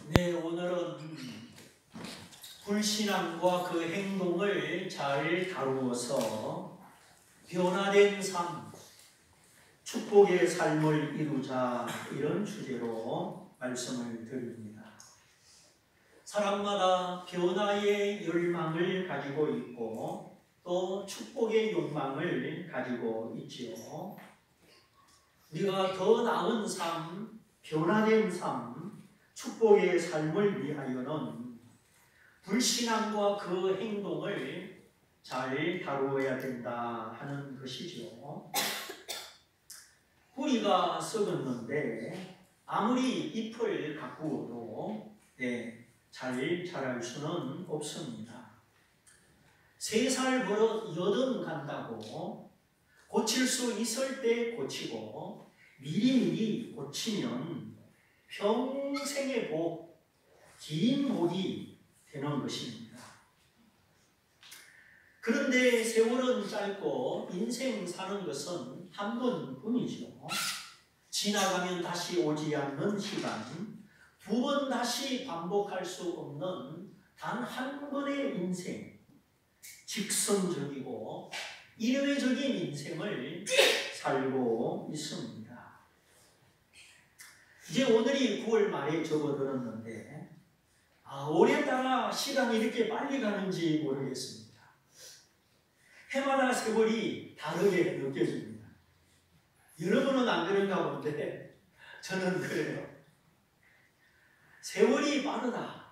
네, 오늘은 불신앙과 그 행동을 잘 다루어서 변화된 삶, 축복의 삶을 이루자, 이런 주제로 말씀을 드립니다. 사람마다 변화의 열망을 가지고 있고 또 축복의 욕망을 가지고 있지요. 우리가 더 나은 삶, 변화된 삶, 축복의 삶을 위하여는 불신앙과 그 행동을 잘 다루어야 된다 하는 것이죠. 뿌리가 썩었는데 아무리 잎을 가꾸어도 잘 자랄 수는 없습니다. 3살 버릇 80 간다고 고칠 수 있을 때 고치고 미리미리 고치면 평생의 복, 긴 복이 되는 것입니다. 그런데 세월은 짧고 인생 사는 것은 한 번뿐이죠. 지나가면 다시 오지 않는 시간, 2번 다시 반복할 수 없는 단 한 번의 인생, 직선적이고 일회적인 인생을 살고 있습니다. 이제 오늘이 9월 말에 접어들었는데 올해 따라 시간이 이렇게 빨리 가는지 모르겠습니다. 해마다 세월이 다르게 느껴집니다. 여러분은 안 그런가 본데 저는 그래요. 세월이 빠르다.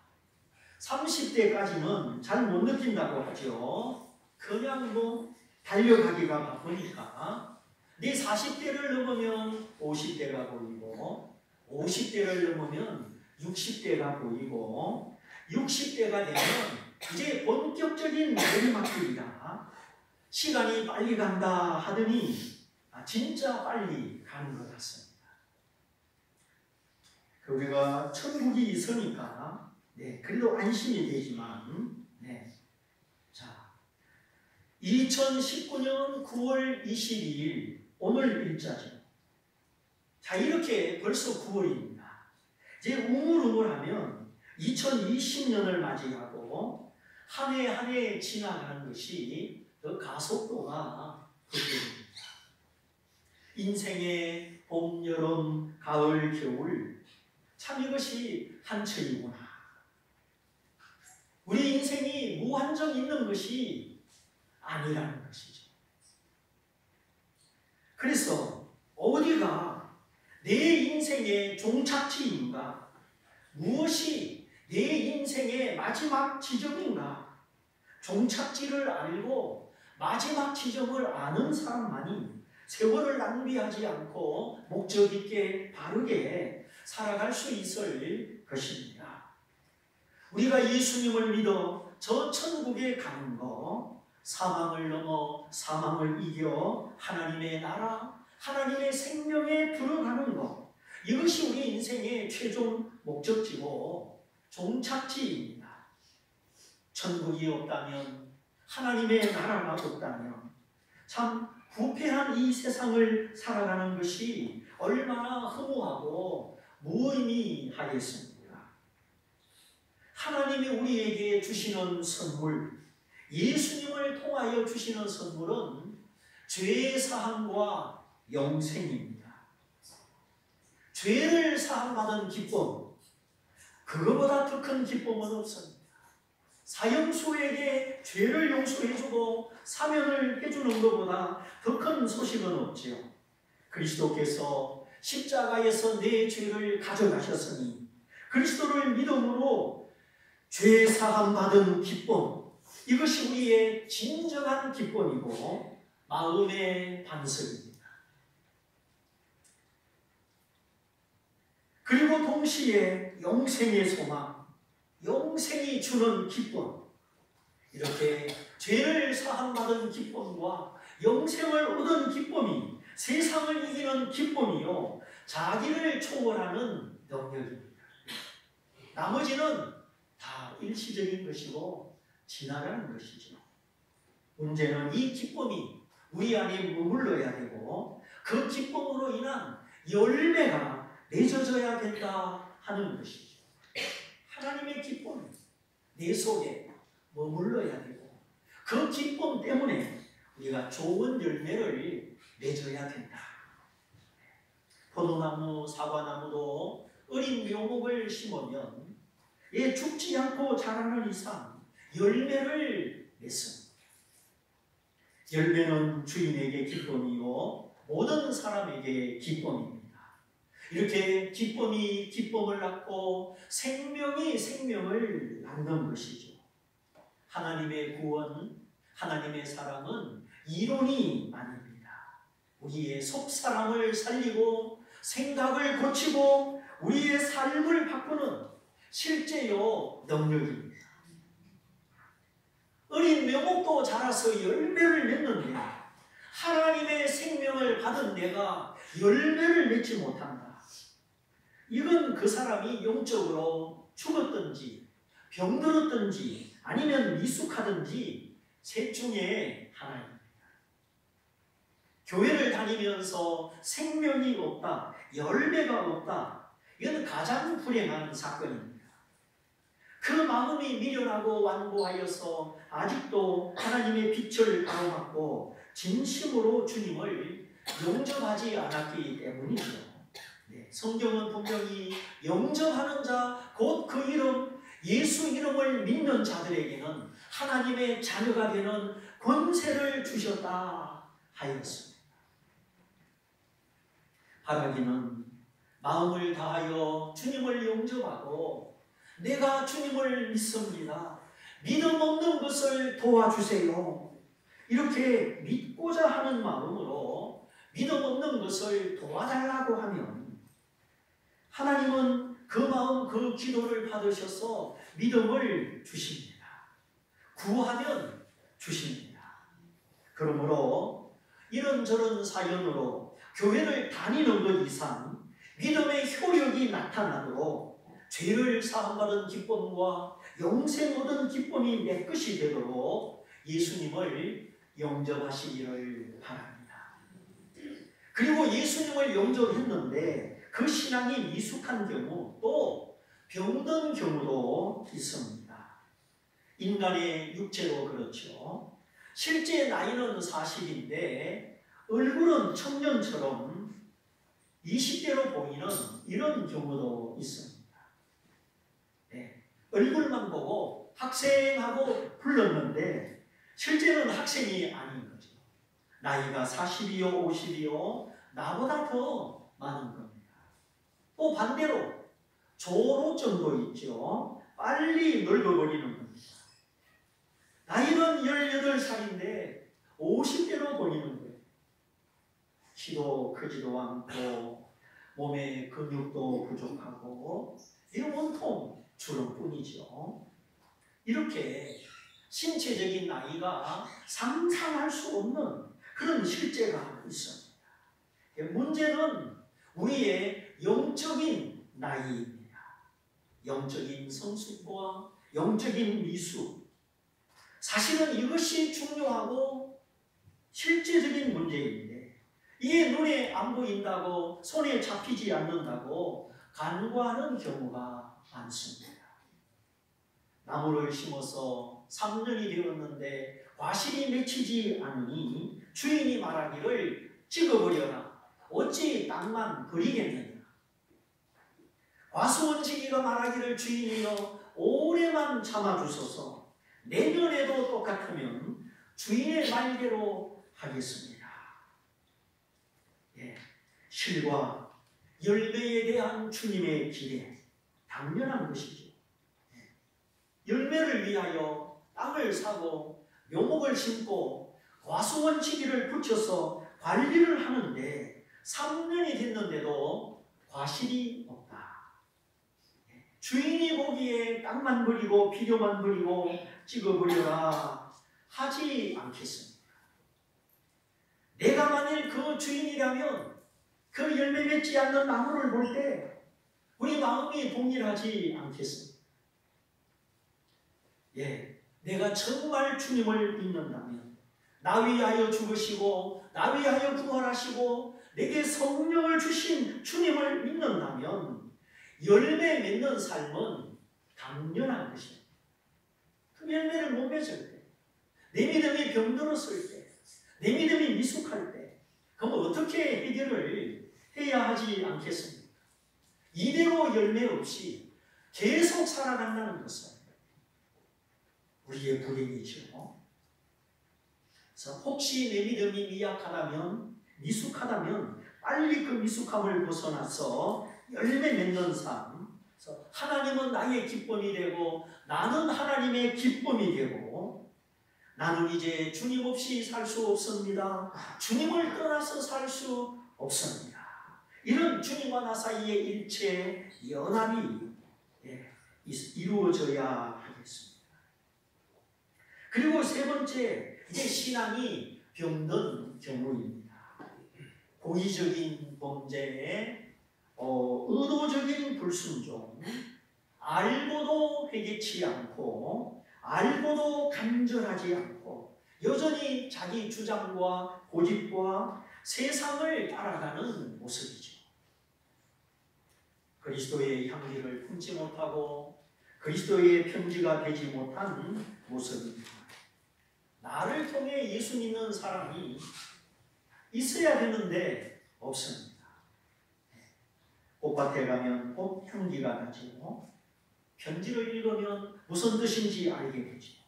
30대까지는 잘 못 느낀다고 하죠. 그냥 달려가기가 바쁘니까. 네 40대를 넘으면 50대가 보이고 50대를 넘으면 60대가 보이고 60대가 되면 이제 본격적인 내리막길이다. 시간이 빨리 간다 하더니 진짜 빨리 가는 것 같습니다. 우리가 천국이 있으니까 그래도 안심이 되지만 2019년 9월 22일 오늘 일자죠. 이렇게 벌써 9월입니다. 이제 우물우물하면 2020년을 맞이하고 한 해 한 해 지나가는 것이 그 가속도가 급격합니다. 인생의 봄, 여름, 가을, 겨울 참 이것이 한철이구나. 우리 인생이 무한정 있는 것이 아니라는 것이죠. 그래서 어디가 내 인생의 종착지인가? 무엇이 내 인생의 마지막 지점인가? 종착지를 알고 마지막 지점을 아는 사람만이 세월을 낭비하지 않고 목적 있게 바르게 살아갈 수 있을 것입니다. 우리가 예수님을 믿어 저 천국에 가는 거, 사망을 넘어 사망을 이겨 하나님의 나라, 하나님의 생명에 들어가는 것, 이것이 우리 인생의 최종 목적지고 종착지입니다. 천국이 없다면, 하나님의 나라가 없다면 참 부패한 이 세상을 살아가는 것이 얼마나 허무하고 무의미하겠습니까? 하나님이 우리에게 주시는 선물, 예수님을 통하여 주시는 선물은 죄의 사함과 영생입니다. 죄를 사함받은 기쁨, 그거보다 더 큰 기쁨은 없습니다. 사형수에게 죄를 용서해주고 사면을 해주는 것보다 더 큰 소식은 없지요. 그리스도께서 십자가에서 내 죄를 가져가셨으니 그리스도를 믿음으로 죄 사함받은 기쁨, 이것이 우리의 진정한 기쁨이고 마음의 반석입니다. 그리고 동시에 영생의 소망, 영생이 주는 기쁨, 이렇게 죄를 사함받은 기쁨과 영생을 얻은 기쁨이 세상을 이기는 기쁨이요, 자기를 초월하는 능력입니다. 나머지는 다 일시적인 것이고 지나가는 것이죠. 문제는 이 기쁨이 우리 안에 머물러야 되고 그 기쁨으로 인한 열매가 맺어져야 된다 하는 것이죠. 하나님의 기쁨 내 속에 머물러야 되고 그 기쁨 때문에 우리가 좋은 열매를 맺어야 된다. 포도나무, 사과나무도 어린 묘목을 심으면 죽지 않고 자라는 이상 열매를 맺습니다. 열매는 주인에게 기쁨이요 모든 사람에게 기쁨입니다. 이렇게 기쁨이 기쁨을 낳고 생명이 생명을 낳는 것이죠. 하나님의 구원, 하나님의 사랑은 이론이 아닙니다. 우리의 속사람을 살리고 생각을 고치고 우리의 삶을 바꾸는 실제요 능력입니다. 어린 묘목도 자라서 열매를 맺는데 하나님의 생명을 받은 내가 열매를 맺지 못한다. 이건 그 사람이 영적으로 죽었든지 병들었든지 아니면 미숙하든지 셋 중에 하나입니다. 교회를 다니면서 생명이 없다, 열매가 없다. 이건 가장 불행한 사건입니다. 그 마음이 미련하고 완고하여서 아직도 하나님의 빛을 가로막고 진심으로 주님을 영접하지 않았기 때문이죠. 성경은 분명히 영접하는 자, 곧 그 이름, 예수 이름을 믿는 자들에게는 하나님의 자녀가 되는 권세를 주셨다 하였습니다. 바라기는 마음을 다하여 주님을 영접하고 내가 주님을 믿습니다. 믿음 없는 것을 도와주세요. 이렇게 믿고자 하는 마음으로 믿음 없는 것을 도와달라고 하면 하나님은 그 마음, 그 기도를 받으셔서 믿음을 주십니다. 구하면 주십니다. 그러므로 이런저런 사연으로 교회를 다니는 것 이상 믿음의 효력이 나타나도록 죄를 사함받은 기쁨과 영생 얻은 기쁨이 내 것이 되도록 예수님을 영접하시기를 바랍니다. 그리고 예수님을 영접했는데 그 신앙이 미숙한 경우 또 병든 경우도 있습니다. 인간의 육체로 그렇죠. 실제 나이는 40인데 얼굴은 청년처럼 20대로 보이는 이런 경우도 있습니다. 얼굴만 보고 학생하고 불렀는데 실제는 학생이 아닌 거죠. 나이가 40이요 50이요 나보다 더 많은 겁니다. 또 반대로 조로증도 있죠. 빨리 늙어버리는 겁니다. 나이는 18살인데 50대로 보이는 거예요. 키도 크지도 않고 몸에 근육도 부족하고 이건 온통 주름뿐이죠. 이렇게 신체적인 나이가 상상할 수 없는 그런 실제가 있습니다. 문제는 우리의 영적인 나이입니다. 영적인 성숙과 영적인 미숙. 사실은 이것이 중요하고 실제적인 문제인데 이게 눈에 안 보인다고 손에 잡히지 않는다고 간과하는 경우가 많습니다. 나무를 심어서 3년이 되었는데 과실이 맺히지 않으니 주인이 말하기를 찍어버려라. 어찌 땅만 버리겠느냐. 과수원지기가 말하기를 주인이여 오래만 참아주소서. 내년에도 똑같으면 주인의 말대로 하겠습니다. 실과 열매에 대한 주님의 기대 당연한 것이죠. 열매를 위하여 땅을 사고 묘목을 심고 과수원치기를 붙여서 관리를 하는데 3년이 됐는데도 과실이 없다. 주인이 보기에 땅만 버리고 비료만 버리고 찍어버려라 하지 않겠습니다. 내가 만일 그 주인이라면 그 열매 맺지 않는 나무를 볼 때 우리 마음이 동일하지 않겠습니다. 내가 정말 주님을 믿는다면 나 위하여 죽으시고 나 위하여 부활하시고 내게 성령을 주신 주님을 믿는다면 열매 맺는 삶은 당연한 것이에요. 그 열매를 못 맺을 때, 내 믿음이 병들었을 때, 내 믿음이 미숙할 때, 그럼 어떻게 해결을 해야 하지 않겠습니까? 이대로 열매 없이 계속 살아간다는 것은 우리의 불행이죠. 그래서 혹시 내 믿음이 미약하다면, 미숙하다면 빨리 그 미숙함을 벗어나서 열매 맺는 삶, 그래서 하나님은 나의 기쁨이 되고 나는 하나님의 기쁨이 되고 나는 이제 주님 없이 살 수 없습니다. 주님을 떠나서 살 수 없습니다. 이런 주님과 나 사이의 일체 연합이 이루어져야 하겠습니다. 그리고 세 번째, 이제 신앙이 병든 경우입니다. 고의적인 범죄에 의도적인 불순종, 알고도 회개치 않고 알고도 간절하지 않고 여전히 자기 주장과 고집과 세상을 따라가는 모습이죠. 그리스도의 향기를 품지 못하고 그리스도의 편지가 되지 못한 모습입니다. 나를 통해 예수 믿는 사람이 있어야 되는데 없습니다. 꽃밭에 가면 꽃 향기가 나지요. 편지를 읽으면 무슨 뜻인지 알게 되지요.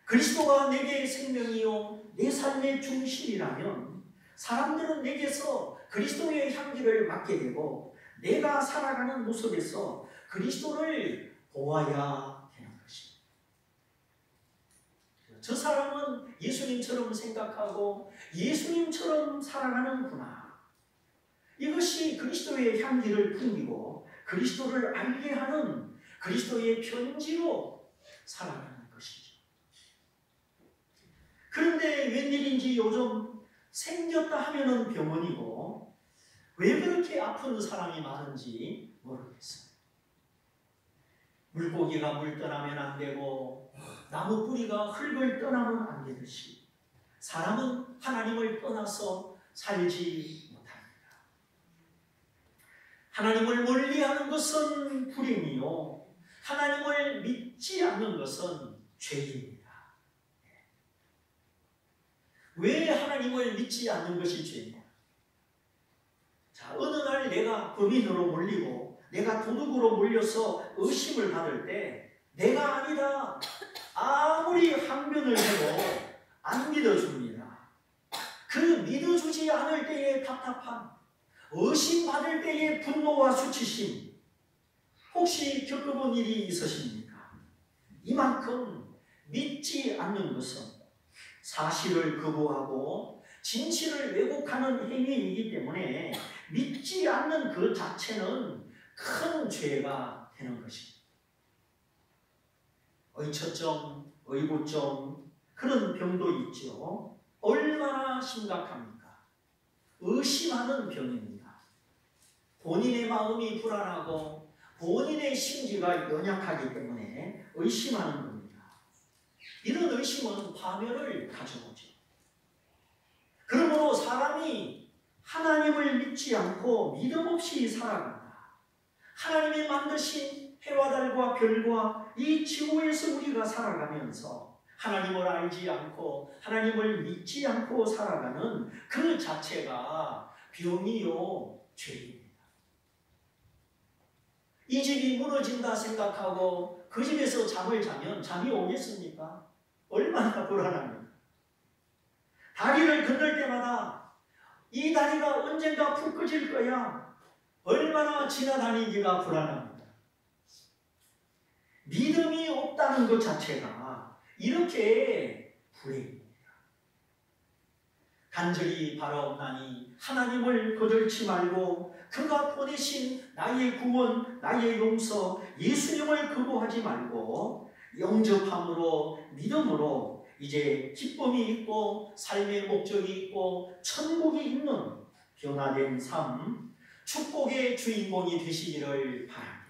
그리스도가 내게 생명이요 내 삶의 중심이라면 사람들은 내게서 그리스도의 향기를 맡게 되고 내가 살아가는 모습에서 그리스도를 보아야 되는 것입니다. 저 사람은 예수님처럼 생각하고 예수님처럼 살아가는구나. 이것이 그리스도의 향기를 풍기고 그리스도를 알게 하는 그리스도의 편지로 살아가는 것이죠. 그런데 웬일인지 요즘 생겼다 하면은 병원이고 왜 그렇게 아픈 사람이 많은지 모르겠어요. 물고기가 물 떠나면 안 되고 나무 뿌리가 흙을 떠나면 안 되듯이 사람은 하나님을 떠나서 살지 못합니다. 하나님을 멀리하는 것은 불행이요 하나님을 믿지 않는 것은 죄입니다. 왜 하나님을 믿지 않는 것이 죄냐? 자, 어느 날 내가 범인으로 몰리고 내가 도둑으로 몰려서 의심을 받을 때 내가 아니다. 아무리 항변을 해도 안 믿어줍니다. 그 믿어주지 않을 때의 답답함, 의심받을 때의 분노와 수치심, 혹시 겪어본 일이 있으십니까? 이만큼 믿지 않는 것은 사실을 거부하고 진실을 왜곡하는 행위이기 때문에 믿지 않는 그 자체는 큰 죄가 되는 것입니다. 의처증, 의구증 그런 병도 있죠. 얼마나 심각합니까? 의심하는 병입니다. 본인의 마음이 불안하고 본인의 심지가 연약하기 때문에 의심하는 겁니다. 이런 의심은 파멸을 가져오죠. 그러므로 사람이 하나님을 믿지 않고 믿음 없이 살아간다. 하나님이 만드신 해와 달과 별과 이 지구에서 우리가 살아가면서 하나님을 알지 않고 하나님을 믿지 않고 살아가는 그 자체가 병이요 죄입니다. 이 집이 무너진다 생각하고 그 집에서 잠을 자면 잠이 오겠습니까? 얼마나 불안합니까? 다리를 건널 때마다 이 다리가 언젠가 푹 꺼질 거야. 얼마나 지나다니기가 불안합니다. 믿음이 없다는 것 자체가 이렇게 불행입니다. 간절히 바라옵나니 하나님을 거절치 말고 그가 보내신 나의 구원, 나의 용서, 예수님을 거부하지 말고 영접함으로 믿음으로 이제 기쁨이 있고 삶의 목적이 있고 천국이 있는 변화된 삶, 축복의 주인공이 되시기를 바랍니다.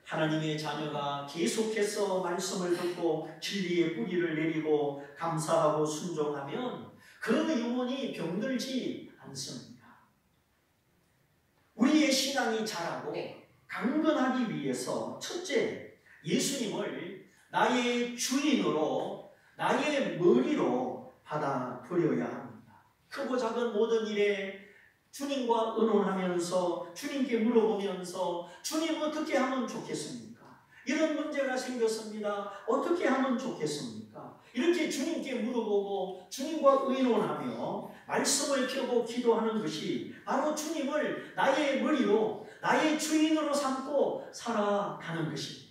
하나님의 자녀가 계속해서 말씀을 듣고 진리의 뿌리를 내리고 감사하고 순종하면 그 영혼이 병들지 않습니다. 우리의 신앙이 자라고 강건하기 위해서 첫째, 예수님을 나의 주인으로, 나의 머리로 받아들여야 합니다. 크고 작은 모든 일에 주님과 의논하면서 주님께 물어보면서 주님 어떻게 하면 좋겠습니까? 이런 문제가 생겼습니다. 어떻게 하면 좋겠습니까? 이렇게 주님께 물어보고 주님과 의논하며 말씀을 펴고 기도하는 것이 바로 주님을 나의 머리로, 나의 주인으로 삼고 살아가는 것입니다.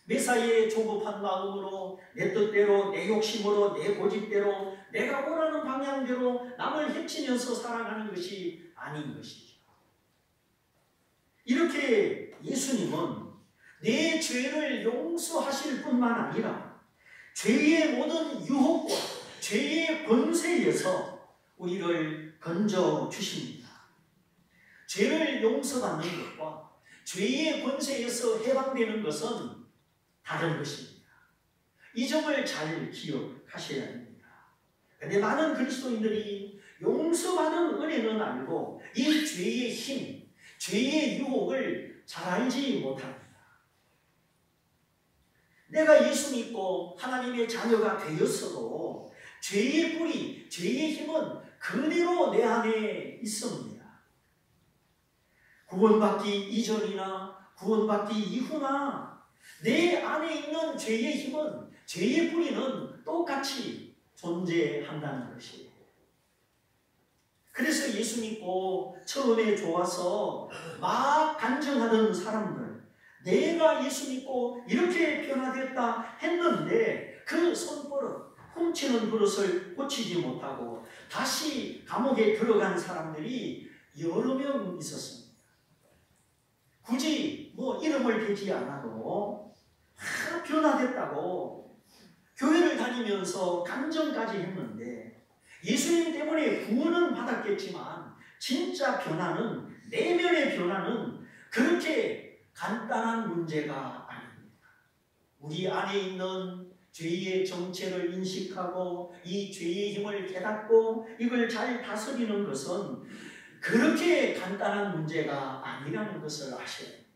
매사에 조급한 마음으로 내 뜻대로, 내 욕심으로, 내 고집대로, 내가 원하는 방향대로 남을 해치면서 살아가는 것이 아닌 것이죠. 이렇게 예수님은 내 죄를 용서하실 뿐만 아니라 죄의 모든 유혹과 죄의 권세에서 우리를 건져 주십니다. 죄를 용서받는 것과 죄의 권세에서 해방되는 것은 다른 것입니다. 이 점을 잘 기억하셔야 합니다. 그런데 많은 그리스도인들이 용서받은 은혜는 알고 이 죄의 힘, 죄의 유혹을 잘 알지 못합니다. 내가 예수 믿고 하나님의 자녀가 되었어도 죄의 뿌리, 죄의 힘은 그대로 내 안에 있습니다. 구원받기 이전이나 구원받기 이후나 내 안에 있는 죄의 힘은, 죄의 뿌리는 똑같이 존재한다는 것이에요. 그래서 예수 믿고 처음에 좋아서 막 간증하던 사람들, 내가 예수 믿고 이렇게 변화됐다 했는데 그 손버릇, 훔치는 버릇을 고치지 못하고 다시 감옥에 들어간 사람들이 여러 명 있었습니다. 굳이 이름을 대지 않아도 변화됐다고 교회를 다니면서 간증까지 했는데 예수님 때문에 구원은 받았겠지만 진짜 변화는, 내면의 변화는 그렇게 간단한 문제가 아닙니다. 우리 안에 있는 죄의 정체를 인식하고 이 죄의 힘을 깨닫고 이걸 잘 다스리는 것은 그렇게 간단한 문제가 아니라는 것을 아셔야 합니다.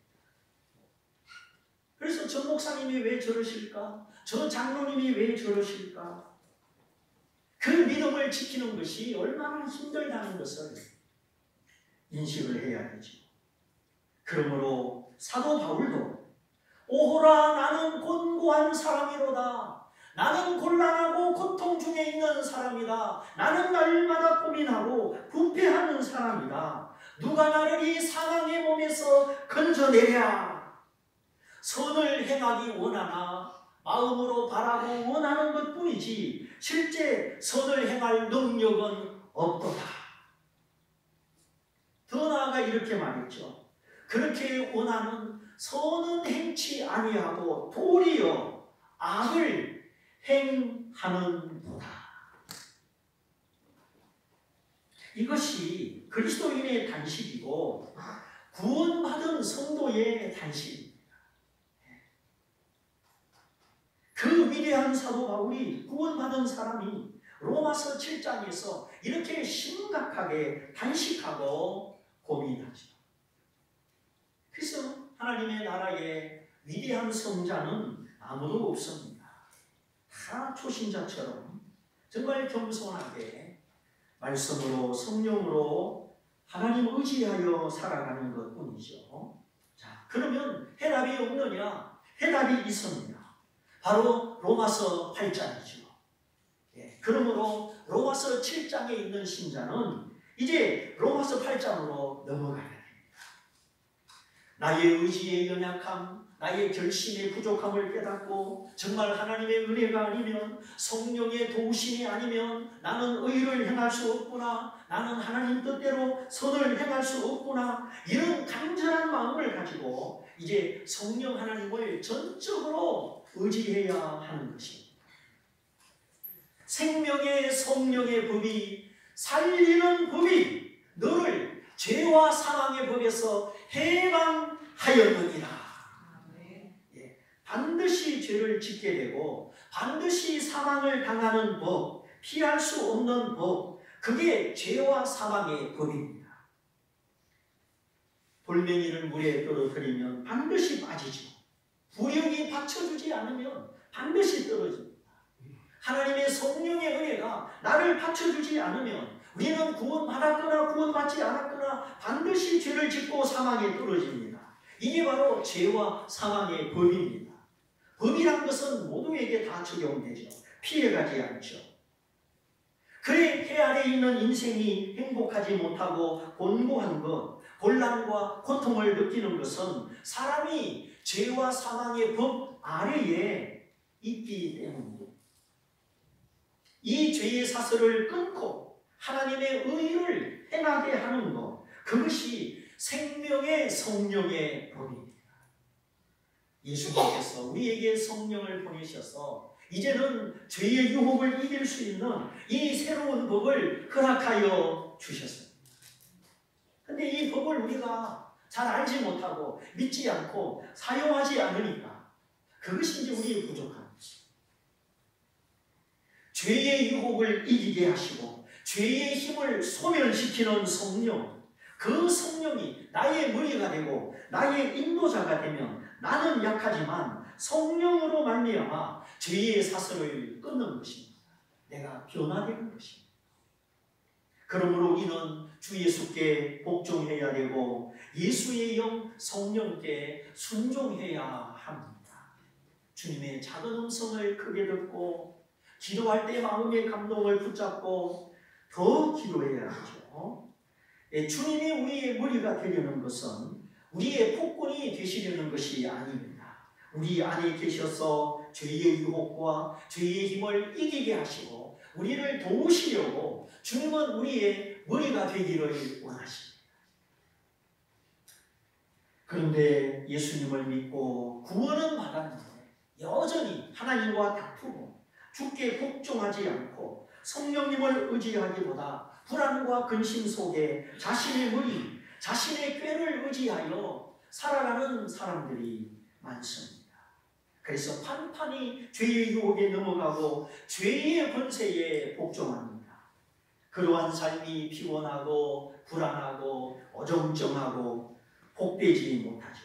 그래서 저 목사님이 왜 저러실까? 저 장로님이 왜 저러실까? 그 믿음을 지키는 것이 얼마나 힘들다는 것을 인식을 해야 되죠. 그러므로 사도 바울도 오호라 나는 곤고한 사람이로다. 나는 곤란하고 고통 중에 있는 사람이다. 나는 날마다 고민하고 부패하는 사람이다. 누가 나를 이 사망의 몸에서 건져내랴. 선을 행하기 원하나 마음으로 바라고 원하는 것뿐이지 실제 선을 행할 능력은 없도다. 더 나아가 이렇게 말했죠. 그렇게 원하는 선은 행치 아니하고 도리어 악을 행하는도다. 이것이 그리스도인의 단식이고 구원받은 성도의 단식입니다. 그 위대한 사도 바울이 구원받은 사람이 로마서 7장에서 이렇게 심각하게 단식하고 고민하죠. 그래서 하나님의 나라에 위대한 성자는 아무도 없습니다. 다 초신자처럼 정말 겸손하게 말씀으로 성령으로 하나님 의지하여 살아가는 것뿐이죠. 자, 그러면 해답이 없느냐? 해답이 있습니다. 바로 로마서 8장이죠. 예, 그러므로 로마서 7장에 있는 신자는 이제 로마서 8장으로 넘어가야 됩니다. 나의 의지의 연약함, 나의 결심의 부족함을 깨닫고 정말 하나님의 은혜가 아니면, 성령의 도우심이 아니면 나는 의를 행할 수 없구나, 나는 하나님 뜻대로 선을 행할 수 없구나, 이런 간절한 마음을 가지고 이제 성령 하나님을 전적으로 의지해야 하는 것입니다. 생명의 성령의 법이, 살리는 법이 너를 죄와 사망의 법에서 해방하였느니라. 예, 반드시 죄를 짓게 되고 반드시 사망을 당하는 법, 피할 수 없는 법, 그게 죄와 사망의 법입니다. 돌멩이를 물에 떨어뜨리면 반드시 빠지죠. 부력이 받쳐주지 않으면 반드시 떨어집니다. 하나님의 성령의 은혜가 나를 받쳐주지 않으면 우리는 구원받았거나 구원받지 않았거나 반드시 죄를 짓고 사망에 떨어집니다. 이게 바로 죄와 사망의 법입니다. 법이란 것은 모두에게 다 적용되죠. 피해가지 않죠. 그래 해 아래 있는 인생이 행복하지 못하고 곤고한 것, 곤란과 고통을 느끼는 것은 사람이 죄와 사망의 법 아래에 있기 때문입니다. 이 죄의 사슬을 끊고 하나님의 의를 행하게 하는 것, 그것이 생명의 성령의 법입니다. 예수님께서 우리에게 성령을 보내셔서 이제는 죄의 유혹을 이길 수 있는 이 새로운 법을 허락하여 주셨습니다. 근데 이 법을 우리가 잘 알지 못하고 믿지 않고 사용하지 않으니까 그것이 이제 우리의 부족한 것입니다. 죄의 유혹을 이기게 하시고 죄의 힘을 소멸시키는 성령, 그 성령이 나의 머리가 되고 나의 인도자가 되면 나는 약하지만 성령으로 말미암아 죄의 사슬을 끊는 것입니다. 내가 변화되는 것입니다. 그러므로 이는 주 예수께 복종해야 되고 예수의 영 성령께 순종해야 합니다. 주님의 작은 음성을 크게 듣고 기도할 때 마음의 감동을 붙잡고 더 기도해야 하죠. 주님이 우리의 머리가 되려는 것은 우리의 폭군이 되시려는 것이 아닙니다. 우리 안에 계셔서 죄의 유혹과 죄의 힘을 이기게 하시고 우리를 도우시려고 주님은 우리의 머리가 되기를 원하십니다. 그런데 예수님을 믿고 구원은 받았는데 여전히 하나님과 다투고 주께 복종하지 않고 성령님을 의지하기보다 불안과 근심 속에 자신의 머리, 자신의 꾀를 의지하여 살아가는 사람들이 많습니다. 그래서 판판히 죄의 유혹에 넘어가고 죄의 권세에 복종합니다. 그러한 삶이 피곤하고 불안하고 어정쩡하고 복되지 못하죠.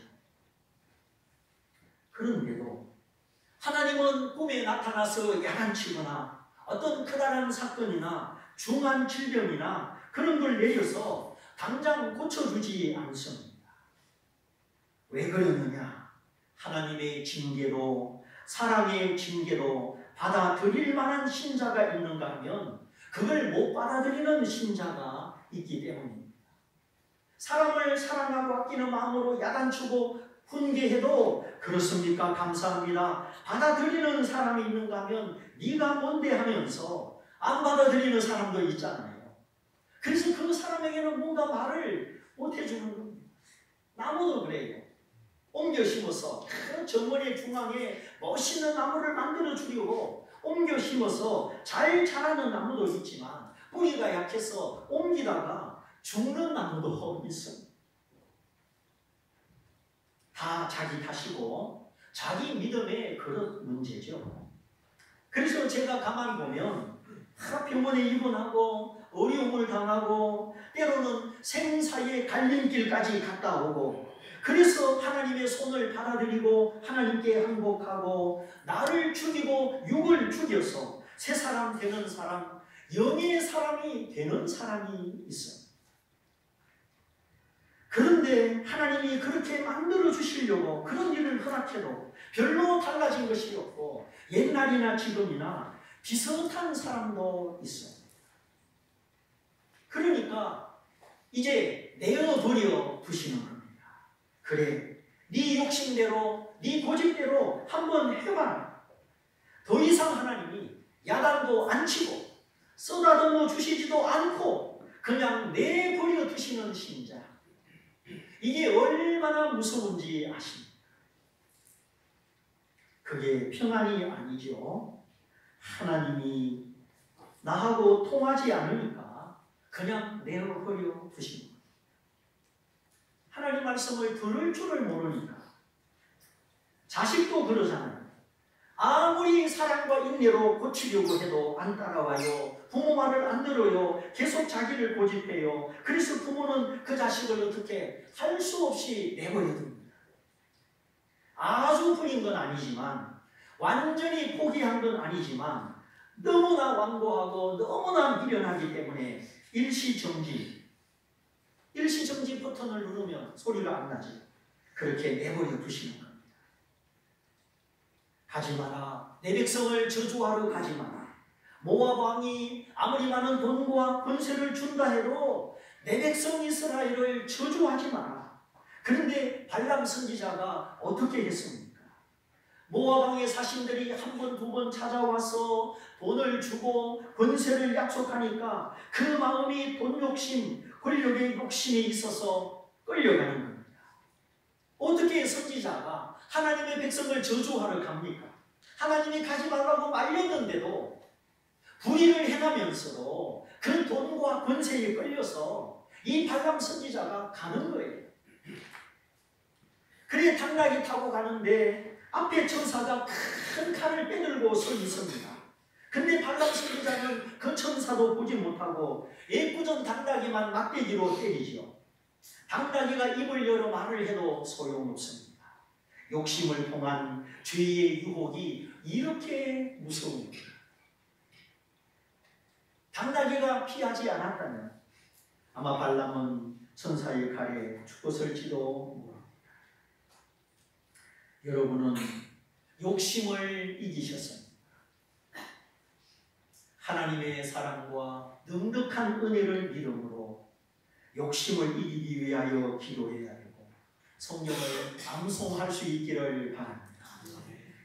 그런데도 하나님은 꿈에 나타나서 야단치거나 어떤 크다란 사건이나 중한 질병이나 그런 걸 내려서 당장 고쳐주지 않습니다. 왜 그러느냐? 하나님의 징계로, 사랑의 징계로 받아들일 만한 신자가 있는가 하면 그걸 못 받아들이는 신자가 있기 때문입니다. 사람을 사랑하고 아끼는 마음으로 야단치고 훈계해도 그렇습니까? 감사합니다. 받아들이는 사람이 있는가 하면 네가 뭔데 하면서 안 받아들이는 사람도 있잖아요. 그래서 그 사람에게는 뭔가 말을 못 해주는 겁니다. 나무도 그래요. 옮겨 심어서 그 정원의 중앙에 멋있는 나무를 만들어 주려고 옮겨 심어서 잘 자라는 나무도 있지만 뿌리가 약해서 옮기다가 죽는 나무도 있습니다. 다 자기 탓이고 자기 믿음의 그런 문제죠. 그래서 제가 가만히 보면 병원에 입원하고 어려움을 당하고 때로는 생사의 갈림길까지 갔다 오고 그래서 하나님의 손을 받아들이고 하나님께 항복하고 나를 죽이고 육을 죽여서 새 사람 되는 사람, 영의 사람이 되는 사람이 있어요. 그런데 하나님이 그렇게 만들어 주시려고 그런 일을 허락해도 별로 달라진 것이 없고 옛날이나 지금이나 비슷한 사람도 있어요. 그러니까 이제 내어버려 두시는 겁니다. 그래, 네 욕심대로, 네 고집대로 한번 해봐라. 더 이상 하나님이 야단도 안 치고 쓰다듬어 주시지도 않고 그냥 내버려 두시는 신자. 이게 얼마나 무서운지 아십니까? 그게 평안이 아니죠. 하나님이 나하고 통하지 않으니까 그냥 내어버려 두십니다. 하나님 말씀을 들을 줄을 모르니까. 자식도 그러잖아요. 아무리 사랑과 인내로 고치려고 해도 안 따라와요. 부모 말을 안 들어요. 계속 자기를 고집해요. 그래서 부모는 그 자식을 어떻게 할 수 없이 내버려둡니다. 아주 버린 건 아니지만, 완전히 포기한 건 아니지만, 너무나 완고하고 너무나 미련하기 때문에 일시정지 버튼을 누르면 소리가 안 나지. 그렇게 내버려 두시는 겁니다. 가지 마라. 내 백성을 저주하러 가지 마라. 모압 왕이 아무리 많은 돈과 권세를 준다 해도 내 백성 이스라엘을 저주하지 마라. 그런데 발람 선지자가 어떻게 했습니까? 모압 왕의 사신들이 한 번, 두 번 찾아와서 돈을 주고 권세를 약속하니까 그 마음이 돈 욕심, 권력의 욕심이 있어서 끌려가는 겁니다. 어떻게 선지자가 하나님의 백성을 저주하러 갑니까? 하나님이 가지 말라고 말렸는데도 불의를 행하면서도 그 돈과 권세에 끌려서 이 발람 선지자가 가는 거예요. 그래 당나귀 타고 가는데 앞에 천사가 큰 칼을 빼들고 서 있습니다. 근데 발람 선지자는 그 천사도 보지 못하고 애꿎은 당나귀만 막대기로 때리죠. 당나귀가 입을 열어 말을 해도 소용없습니다. 욕심을 통한 죄의 유혹이 이렇게 무서운 거예요. 당나귀가 피하지 않았다면 아마 발람은 천사의 칼에 죽었을지도 모릅니다. 여러분은 욕심을 이기셨습니다. 하나님의 사랑과 넉넉한 은혜를 믿음으로 욕심을 이기기 위하여 기도해야 되고 성경을 암송할 수 있기를 바랍니다.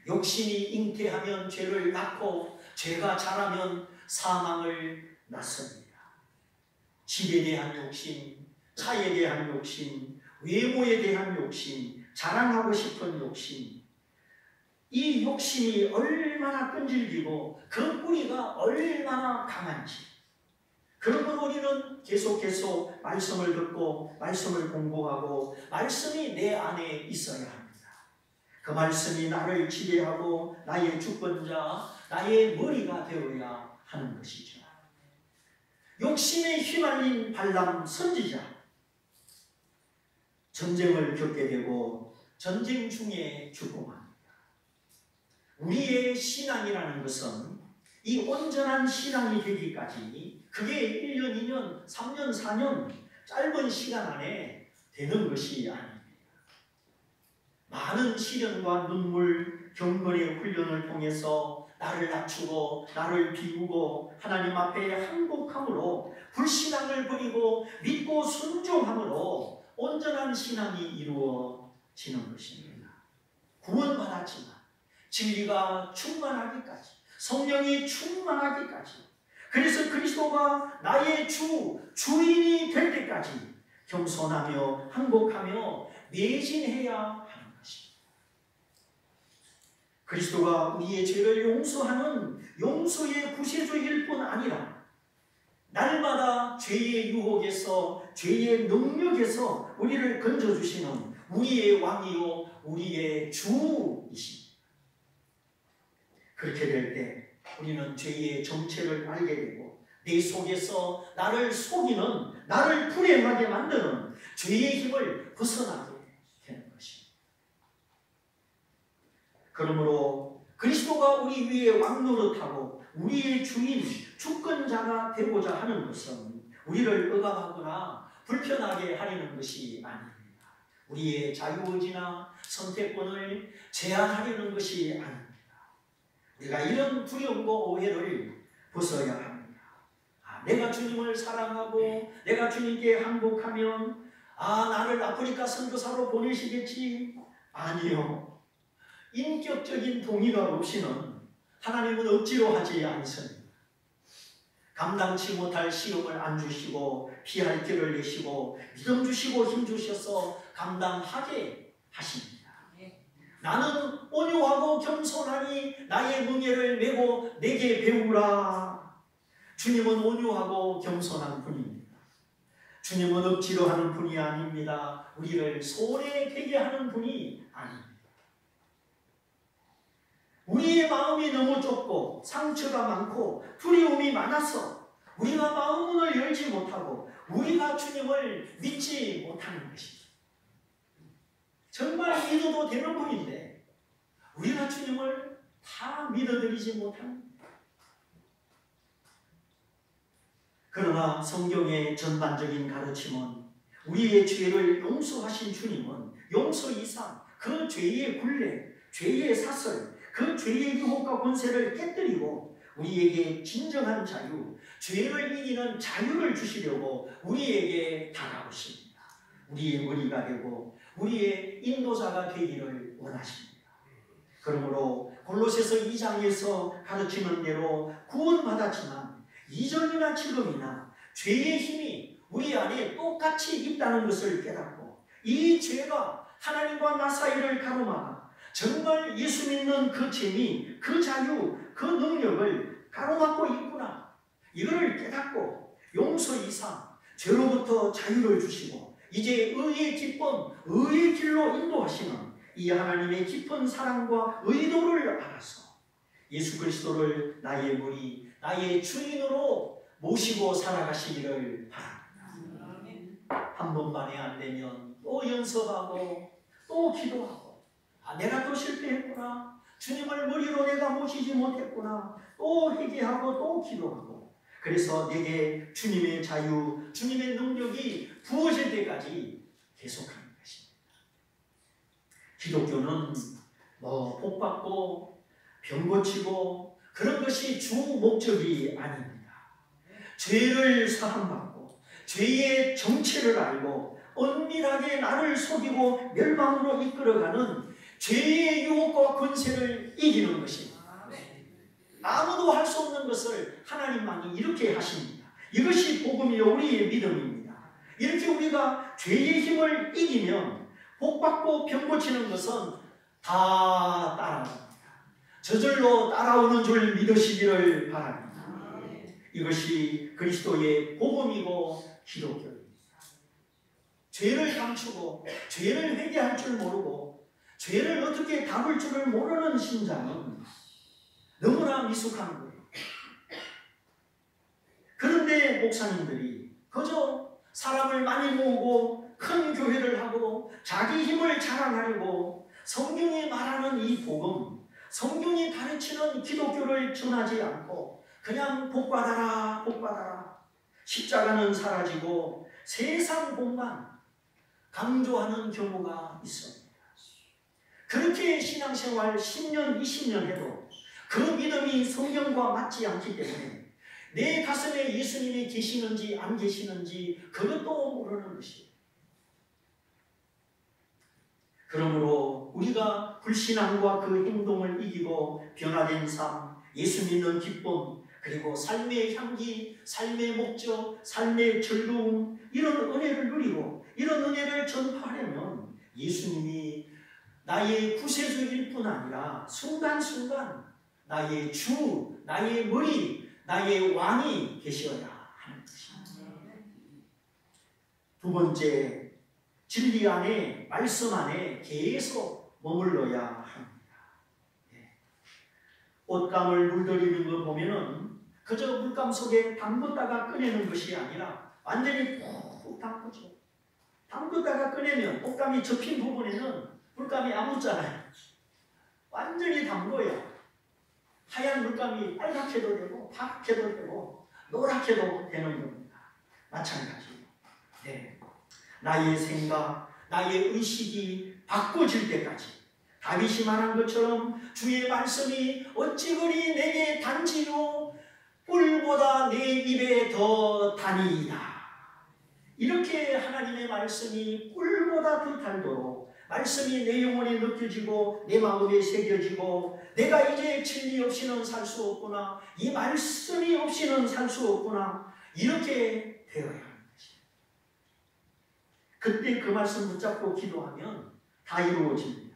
욕심이 잉태하면 죄를 낳고 죄가 자라면 사망을 낳습니다. 집에 대한 욕심, 차에 대한 욕심, 외모에 대한 욕심, 자랑하고 싶은 욕심, 이 욕심이 얼마나 끈질기고 그 뿌리가 얼마나 강한지, 그러므로 우리는 계속 말씀을 듣고 말씀을 공부하고 말씀이 내 안에 있어야 합니다. 그 말씀이 나를 지배하고 나의 주권자, 나의 머리가 되어야 하는 것이죠. 욕심에 휘말린 발람 선지자, 전쟁을 겪게 되고 전쟁 중에 죽고 맙니다. 우리의 신앙이라는 것은 이 온전한 신앙이 되기까지 그게 1년, 2년, 3년, 4년 짧은 시간 안에 되는 것이 아닙니다. 많은 시련과 눈물, 경건의 훈련을 통해서 나를 낮추고 나를 비우고 하나님 앞에 항복함으로 불신앙을 버리고 믿고 순종함으로 온전한 신앙이 이루어지는 것입니다. 구원받았지만 진리가 충만하기까지, 성령이 충만하기까지, 그래서 그리스도가 나의 주인이 될 때까지 겸손하며 항복하며 매진해야 하는 것입니다. 그리스도가 우리의 죄를 용서하는 용서의 구세주일 뿐 아니라 날마다 죄의 유혹에서, 죄의 능력에서 우리를 건져주시는 우리의 왕이요 우리의 주이십니다. 그렇게 될 때 우리는 죄의 정체를 알게 되고 내 속에서 나를 속이는, 나를 불행하게 만드는 죄의 힘을 벗어나게 되는 것입니다. 그러므로 그리스도가 우리 위에 왕노릇하고 우리의 주인, 주권자가 되고자 하는 것은 우리를 억압하거나 불편하게 하려는 것이 아닙니다. 우리의 자유의지나 선택권을 제한하려는 것이 아닙니다. 우리가 이런 두려움과 오해를 벗어야 합니다. 내가 주님을 사랑하고 내가 주님께 항복하면 나를 아프리카 선교사로 보내시겠지? 아니요. 인격적인 동의가 없이는 하나님은 억지로 하지 않습니다. 감당치 못할 시험을 안 주시고 피할 길을 내시고 믿음 주시고 힘 주셔서 감당하게 하십니다. 나는 온유하고 겸손하니 나의 멍에를 메고 내게 배우라. 주님은 온유하고 겸손한 분입니다. 주님은 억지로 하는 분이 아닙니다. 우리를 손에 되게 하는 분이 아닙니다. 우리의 마음이 너무 좁고 상처가 많고 두려움이 많아서 우리가 마음문을 열지 못하고 우리가 주님을 믿지 못하는 것입니다. 정말 믿어도 되는 분인데 우리가 주님을 다 믿어드리지 못합니다. 그러나 성경의 전반적인 가르침은 우리의 죄를 용서하신 주님은 용서 이상 그 죄의 굴레, 죄의 사슬, 그 죄의 유혹과 권세를 깨뜨리고 우리에게 진정한 자유, 죄를 이기는 자유를 주시려고 우리에게 다가오십니다. 우리의 머리가 되고 우리의 인도자가 되기를 원하십니다. 그러므로 골로새서 2장에서 가르치는 대로 구원받았지만 이전이나 지금이나 죄의 힘이 우리 안에 똑같이 있다는 것을 깨닫고 이 죄가 하나님과 나 사이를 가로막아 정말 예수 믿는 그 재미, 그 자유, 그 능력을 가로막고 있구나. 이거를 깨닫고 용서 이상 죄로부터 자유를 주시고 이제 의의 기쁨, 의의 길로 인도하시는 이 하나님의 깊은 사랑과 의도를 알아서 예수 그리스도를 나의 머리, 나의 주인으로 모시고 살아가시기를 바랍니다. 한 번만에 안 되면 또 연습하고 또 기도하고 내가 또 실패했구나. 주님을 머리로 내가 모시지 못했구나. 또 회개하고 또 기도하고 그래서 내게 주님의 자유, 주님의 능력이 부어질 때까지 계속하는 것입니다. 기독교는 복받고 병 고치고 그런 것이 주 목적이 아닙니다. 죄를 사함받고 죄의 정체를 알고 은밀하게 나를 속이고 멸망으로 이끌어가는 죄의 유혹과 권세를 이기는 것입니다. 아무도 할 수 없는 것을 하나님만이 이렇게 하십니다. 이것이 복음이요 우리의 믿음입니다. 이렇게 우리가 죄의 힘을 이기면 복받고 병 고치는 것은 다 따라옵니다. 저절로 따라오는 줄 믿으시기를 바랍니다. 이것이 그리스도의 복음이고 기독교입니다. 죄를 감추고 죄를 회개할 줄 모르고 죄를 어떻게 담을 줄을 모르는 신자는 너무나 미숙한 거예요. 그런데 목사님들이 그저 사람을 많이 모으고 큰 교회를 하고 자기 힘을 자랑하려고 성경이 말하는 이 복음, 성경이 가르치는 기독교를 전하지 않고 그냥 복받아라 복받아라 십자가는 사라지고 세상 복만 강조하는 경우가 있습니다. 그렇게 신앙생활 10년 20년 해도 그 믿음이 성경과 맞지 않기 때문에 내 가슴에 예수님이 계시는지 안 계시는지 그것도 모르는 것이에요. 그러므로 우리가 불신앙과 그 행동을 이기고 변화된 삶, 예수 믿는 기쁨, 그리고 삶의 향기, 삶의 목적, 삶의 즐거움 이런 은혜를 누리고 이런 은혜를 전파하려면 예수님이 나의 구세주일 뿐 아니라 순간순간 나의 주, 나의 머리, 나의 왕이 계셔야 하는 것입니다. 두 번째, 진리 안에, 말씀 안에 계속 머물러야 합니다. 옷감을 물들이는 거 보면은 그저 물감 속에 담궜다가 꺼내는 것이 아니라 완전히 푹 담그죠. 담궜다가 꺼내면 옷감이 접힌 부분에는 물감이 안 묻잖아요. 완전히 담궈야 하얀 물감이 빨갛게도 되고 파랗게도 되고 노랗게도 되는 겁니다. 마찬가지예요. 네. 나의 생각, 나의 의식이 바꿔질 때까지 다윗이 말한 것처럼 주의 말씀이 어찌 그리 내게 단지요 꿀보다 내 입에 더 다니이다. 이렇게 하나님의 말씀이 꿀보다 더 달도록 말씀이 내 영혼에 느껴지고 내 마음에 새겨지고 내가 이제 진리 없이는 살 수 없구나. 이 말씀이 없이는 살 수 없구나. 이렇게 되어야 합니다. 그때 그 말씀 붙잡고 기도하면 다 이루어집니다.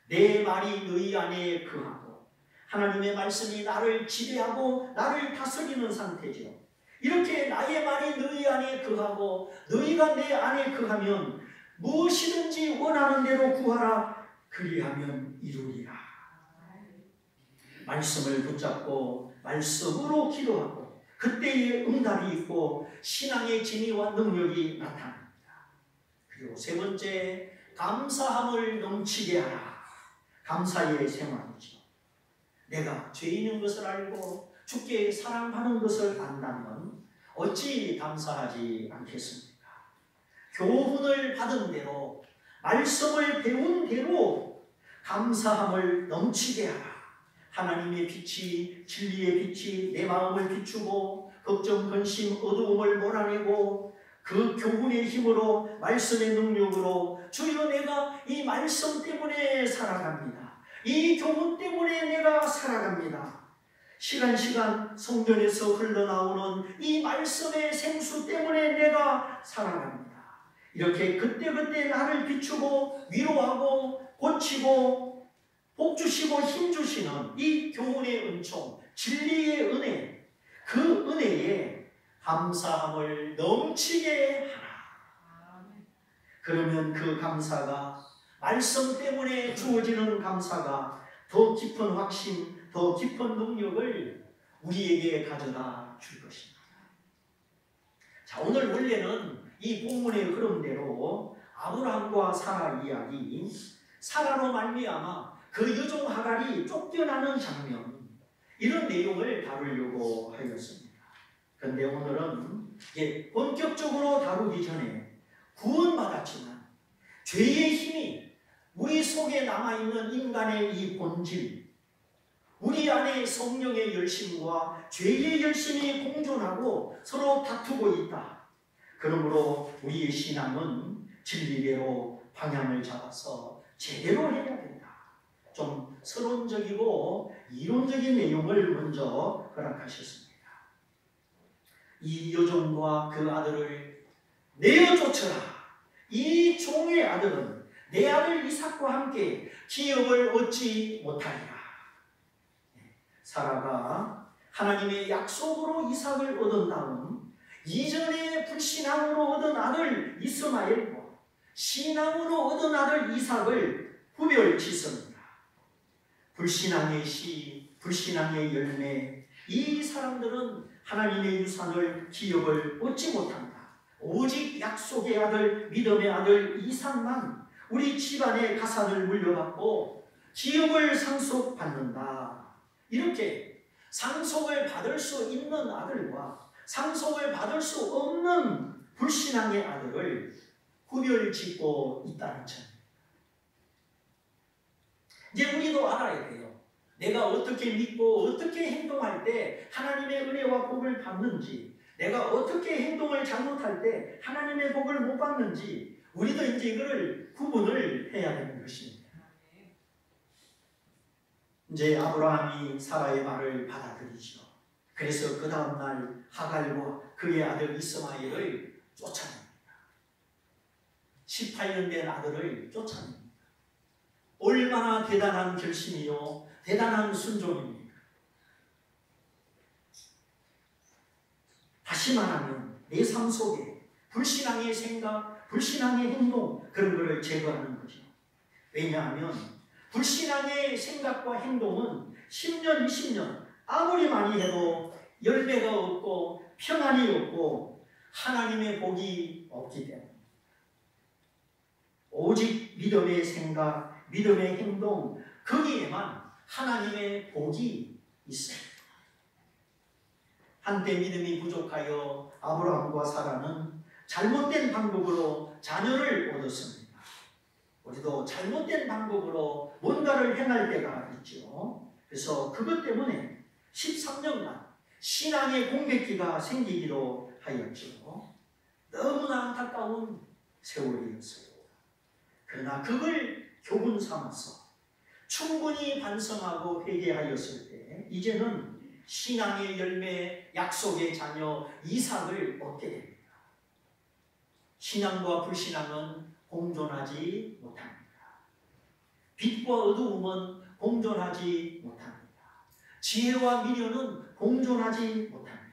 내 말이 너희 안에 거하고 하나님의 말씀이 나를 지배하고 나를 다스리는 상태죠. 이렇게 나의 말이 너희 안에 거하고 너희가 내 안에 거하면 무엇이든지 원하는 대로 구하라. 그리하면 이루리라. 말씀을 붙잡고 말씀으로 기도하고 그때의 응답이 있고 신앙의 진리와 능력이 나타납니다. 그리고 세 번째, 감사함을 넘치게 하라. 감사의 생활이죠. 내가 죄인인 것을 알고 주께 사랑하는 것을 안다면 어찌 감사하지 않겠습니까? 교훈을 받은 대로, 말씀을 배운 대로 감사함을 넘치게 하라. 하나님의 빛이, 진리의 빛이 내 마음을 비추고 걱정, 근심, 어두움을 몰아내고 그 교훈의 힘으로, 말씀의 능력으로 주여 내가 이 말씀 때문에 살아갑니다. 이 교훈 때문에 내가 살아갑니다. 시간 성전에서 흘러나오는 이 말씀의 생수 때문에 내가 살아갑니다. 이렇게 그때그때 나를 비추고 위로하고 고치고 복주시고 힘주시는 이 교훈의 은총, 진리의 은혜, 그 은혜에 감사함을 넘치게 하라. 그러면 그 감사가, 말씀 때문에 주어지는 감사가 더 깊은 확신, 더 깊은 능력을 우리에게 가져다 줄 것입니다. 자, 오늘 원래는 이 본문의 흐름대로 아브라함과 사라 이야기, 사라로 말미암아 그 여종 하갈이 쫓겨나는 장면, 이런 내용을 다루려고 하였습니다. 그런데 오늘은 본격적으로 다루기 전에 구원받았지만 죄의 힘이 우리 속에 남아있는 인간의 이 본질, 우리 안에 성령의 열심과 죄의 열심이 공존하고 서로 다투고 있다. 그러므로 우리의 신앙은 진리대로 방향을 잡아서 제대로 해야 된다. 좀 서론적이고 이론적인 내용을 먼저 허락하셨습니다. 이 여종과 그 아들을 내어 쫓으라. 이 종의 아들은 내 아들 이삭과 함께 기업을 얻지 못하리라. 사라가 하나님의 약속으로 이삭을 얻은 다음 이전에 불신앙으로 얻은 아들 이스마엘과 신앙으로 얻은 아들 이삭을 구별짓습니다. 불신앙의 씨, 불신앙의 열매, 이 사람들은 하나님의 유산을, 기업을 얻지 못한다. 오직 약속의 아들, 믿음의 아들 이삭만 우리 집안의 가산을 물려받고 기업을 상속받는다. 이렇게 상속을 받을 수 있는 아들과 상속을 받을 수 없는 불신앙의 아들을 구별짓고 있다는 점입니다. 이제 우리도 알아야 돼요. 내가 어떻게 믿고 어떻게 행동할 때 하나님의 은혜와 복을 받는지, 내가 어떻게 행동을 잘못할 때 하나님의 복을 못 받는지, 우리도 이제 이거를 구분을 해야 되는 것입니다. 이제 아브라함이 사라의 말을 받아들이죠. 그래서 그 다음날 하갈과 그의 아들 이스마엘을 쫓아냅니다. 18년 된 아들을 쫓아냅니다. 얼마나 대단한 결심이요, 대단한 순종입니다. 다시 말하면 내 삶 속에 불신앙의 생각, 불신앙의 행동, 그런 것을 제거하는 거죠. 왜냐하면 불신앙의 생각과 행동은 10년, 20년 아무리 많이 해도 열매가 없고 평안이 없고 하나님의 복이 없기 때문에 오직 믿음의 생각, 믿음의 행동, 거기에만 하나님의 복이 있습니다. 한때 믿음이 부족하여 아브라함과 사라는 잘못된 방법으로 자녀를 얻었습니다. 우리도 잘못된 방법으로 뭔가를 행할 때가 있죠. 그래서 그것 때문에 13년간 신앙의 공백기가 생기기로 하였죠. 너무나 안타까운 세월이었습니다. 그러나 그걸 교훈 삼아서 충분히 반성하고 회개하였을 때 이제는 신앙의 열매, 약속의 자녀 이삭을 얻게 됩니다. 신앙과 불신앙은 공존하지 못합니다. 빛과 어두움은 공존하지 못합니다. 지혜와 미련은 공존하지 못합니다.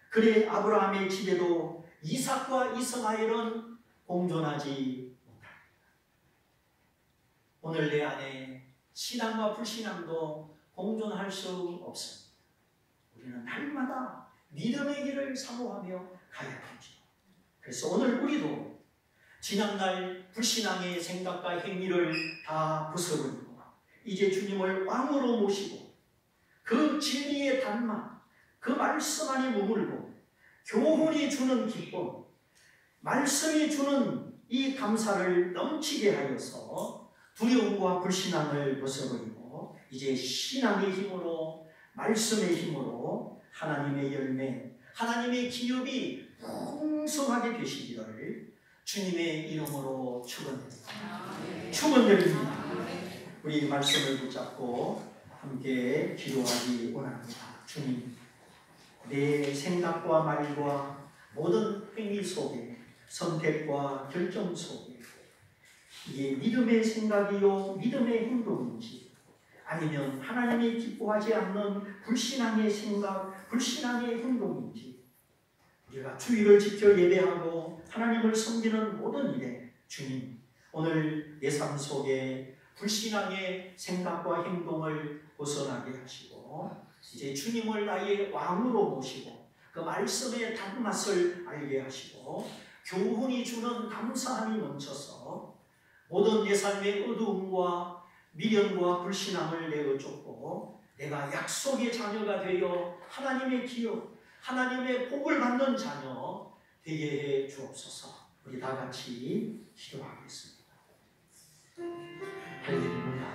그래 아브라함의 집에도 이삭과 이스마엘은 공존하지 못합니다. 오늘 내 안에 신앙과 불신앙도 공존할 수 없습니다. 우리는 날마다 믿음의 길을 사모하며 가야 하죠. 그래서 오늘 우리도 지난날 불신앙의 생각과 행위를 다 부숴버리고 이제 주님을 왕으로 모시고 그 진리의 단맛, 그 말씀 안에 머물고 교훈이 주는 기쁨, 말씀이 주는 이 감사를 넘치게 하여서 두려움과 불신앙을 벗어버리고 이제 신앙의 힘으로, 말씀의 힘으로 하나님의 열매, 하나님의 기업이 풍성하게 되시기를 주님의 이름으로 축원드립니다. 축원드립니다. 우리 말씀을 붙잡고 함께 기도하기 원합니다. 주님, 내 생각과 말과 모든 행위 속에, 선택과 결정 속에 이게 믿음의 생각이요 믿음의 행동인지 아니면 하나님이 기뻐하지 않는 불신앙의 생각, 불신앙의 행동인지 우리가 주의를 지켜 예배하고 하나님을 섬기는 모든 일에 주님, 오늘 내 삶 속에 불신앙의 생각과 행동을 벗어나게 하시고 이제 주님을 나의 왕으로 모시고 그 말씀의 단맛을 알게 하시고 교훈이 주는 감사함이 넘쳐서 모든 내 삶의 어두움과 미련과 불신앙을 내어 쫓고 내가 약속의 자녀가 되어 하나님의 기업, 하나님의 복을 받는 자녀 되게 해 주옵소서. 우리 다 같이 기도하겠습니다. 할렐루야.